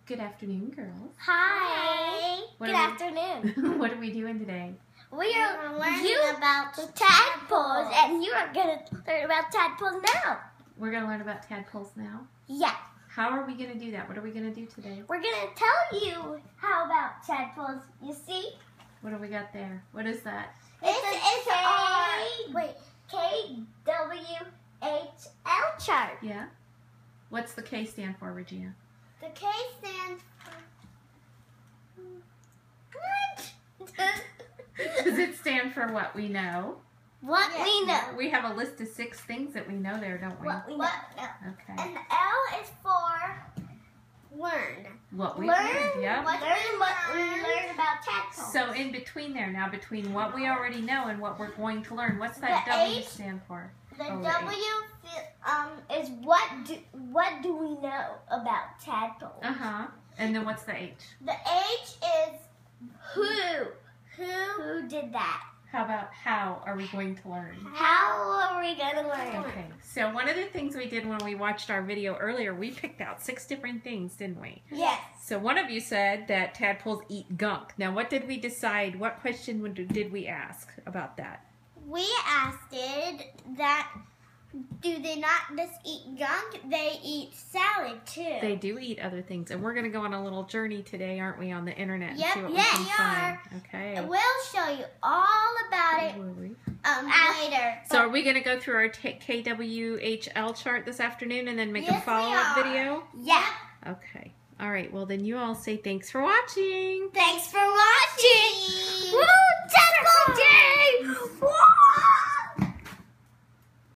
Good afternoon, girls. Hi. Good afternoon. What are we doing today? We are learning about the tadpoles, and you are going to learn about tadpoles now. We're going to learn about tadpoles now? Yeah. How are we going to do that? What are we going to do today? We're going to tell you how about tadpoles. You see? What do we got there? What is that? This is our KWHL chart. Yeah? What's the K stand for, Regina? The K stands for... Does it stand for what we know? What we know. We have a list of 6 things that we know there, don't we? What we know. Okay. And the L is for learn. What we learn. learned, yeah. Learn what we learn about tadpoles. So in between there, now between what we already know and what we're going to learn, what's that The W H, stand for? The Oh, W is what do we know about tadpoles? Uh-huh. And then what's the H? The H is who. Who did that? How about how are we going to learn? How are we going to learn? Okay, so one of the things we did when we watched our video earlier, we picked out 6 different things, didn't we? Yes. So one of you said that tadpoles eat gunk. Now what did we decide? What question did we ask about that? We asked it that do they not just eat gunk? They eat salad too. They do eat other things, and we're going to go on a little journey today, aren't we, on the internet and Yep, see what we yeah, can we find. are. Okay. And we'll show you all about it Will we? later. So are we going to go through our KWHL chart this afternoon and then make a follow-up video? Yep. Okay. All right. Well, then you all say thanks for watching. Thanks for watching. Woo!